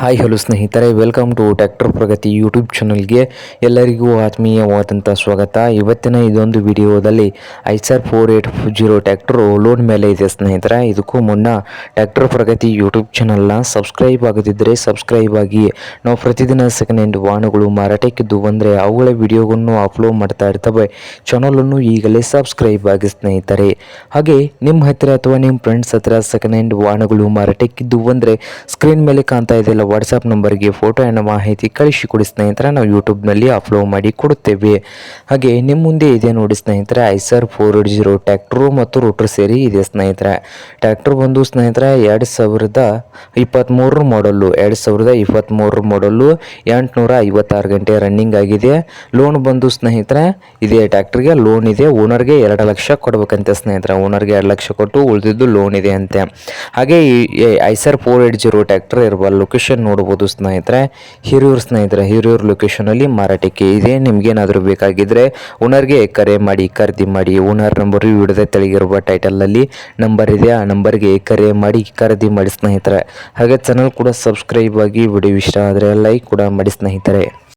Hi hello ಸ್ನೇಹಿತರೆ, welcome to tractor Pragati YouTube ಚಾನಲ್ಗೆ ಎಲ್ಲರಿಗೂ ಆತ್ಮೀಯವಾದಂಥ ಸ್ವಾಗತ. ಇವತ್ತಿನ ಇದೊಂದು ವಿಡಿಯೋದಲ್ಲಿ ಐಸರ್ 4840 ಟ್ರ್ಯಾಕ್ಟರು ಲೋನ್ ಮೇಲೆ ಇದೆ ಸ್ನೇಹಿತರೆ. ಇದಕ್ಕೂ ಮುನ್ನ ಟ್ರ್ಯಾಕ್ಟರ್ ಪ್ರಗತಿ ಯೂಟ್ಯೂಬ್ ಚಾನಲ್ನ ಸಬ್ಸ್ಕ್ರೈಬ್ ಆಗದಿದ್ದರೆ ಸಬ್ಸ್ಕ್ರೈಬ್ ಆಗಿ. ನಾವು ಪ್ರತಿದಿನ ಸೆಕೆಂಡ್ ಹ್ಯಾಂಡ್ ವಾಹನಗಳು ಮಾರಾಟಕ್ಕಿದ್ದು ಬಂದರೆ ಅವುಗಳ ವಿಡಿಯೋವನ್ನು ಅಪ್ಲೋಡ್ ಮಾಡ್ತಾ ಇರ್ತವೆ. ಚಾನಲನ್ನು ಈಗಲೇ ಸಬ್ಸ್ಕ್ರೈಬ್ ಆಗಿ ಸ್ನೇಹಿತರೆ. ಹಾಗೆ ನಿಮ್ಮ ಹತ್ತಿರ ಅಥವಾ ನಿಮ್ಮ ಫ್ರೆಂಡ್ಸ್ ಹತ್ತಿರ ಸೆಕೆಂಡ್ ಹ್ಯಾಂಡ್ ವಾಹನಗಳು ಮಾರಾಟಕ್ಕಿದ್ದು ಬಂದರೆ ಸ್ಕ್ರೀನ್ ಮೇಲೆ ಕಾಣ್ತಾ ಇದೆಯಲ್ಲ ವಾಟ್ಸಪ್ ನಂಬರ್ಗೆ ಫೋಟೋ ಅನ್ನು ಮಾಹಿತಿ ಕಳಿಸಿಕೊಡಿ ಸ್ನೇಹಿತರೆ. ನಾವು ಯೂಟ್ಯೂಬ್ನಲ್ಲಿ ಅಪ್ಲೋಡ್ ಮಾಡಿ ಕೊಡುತ್ತೇವೆ. ಹಾಗೆ ನಿಮ್ಮ ಮುಂದೆ ಇದೆ ನೋಡಿ ಸ್ನೇಹಿತರೆ, ಐಸರ್ 480 ಟ್ರ್ಯಾಕ್ಟರು ಮತ್ತು ರೋಟರ್ ಸೇರಿ ಇದೆ ಸ್ನೇಹಿತರೆ. ಟ್ರ್ಯಾಕ್ಟರ್ ಬಂದು ಸ್ನೇಹಿತರೆ 2023 ಮಾಡಲ್ಲು, 2023 ಮಾಡಲ್ಲು, 856 ಗಂಟೆ ರನ್ನಿಂಗ್ ಆಗಿದೆ. ಲೋನ್ ಬಂದು ಸ್ನೇಹಿತರೆ ಇದೇ ಟ್ರ್ಯಾಕ್ಟರ್ಗೆ ಲೋನ್ ಇದೆ. ಓನರ್ಗೆ 2 ಲಕ್ಷ ಕೊಡಬೇಕಂತೆ ಸ್ನೇಹಿತರೆ. ಓನರ್ಗೆ 2 ಲಕ್ಷ ಕೊಟ್ಟು ಉಳಿದಿದ್ದು ಲೋನ್ ಇದೆ ಅಂತೆ. ಹಾಗೆ ಈ ಐಸರ್ 480 ಟ್ರ್ಯಾಕ್ಟರ್ ಇರುವ ಲೊಕೇಶನ್ ನೋಡಬಹುದು ಸ್ನೇಹಿತರೆ, ಹಿರಿಯೂರು ಲೊಕೇಶನ್ ಅಲ್ಲಿ ಮಾರಾಟಕ್ಕೆ ಇದೆ. ನಿಮ್ಗೇನಾದರೂ ಬೇಕಾಗಿದ್ರೆ ಓನರ್ಗೆ ಕರೆ ಮಾಡಿ, ಖರೀದಿ ಮಾಡಿ. ಓನರ್ ನಂಬರ್ ವಿಡಿಯೋದ ತೆಳಗಿರುವ ಟೈಟಲ್ ಅಲ್ಲಿ ನಂಬರ್ ಇದೆ, ಆ ನಂಬರ್ಗೆ ಕರೆ ಮಾಡಿ ಖರೀದಿ ಮಾಡಿ ಸ್ನೇಹಿತರೆ. ಹಾಗೆ ಚಾನಲ್ ಕೂಡ ಸಬ್ಸ್ಕ್ರೈಬ್ ಆಗಿ. ವಿಡಿಯೋ ಇಷ್ಟ ಆದರೆ ಲೈಕ್ ಕೂಡ ಮಾಡಿ ಸ್ನೇಹಿತರೆ.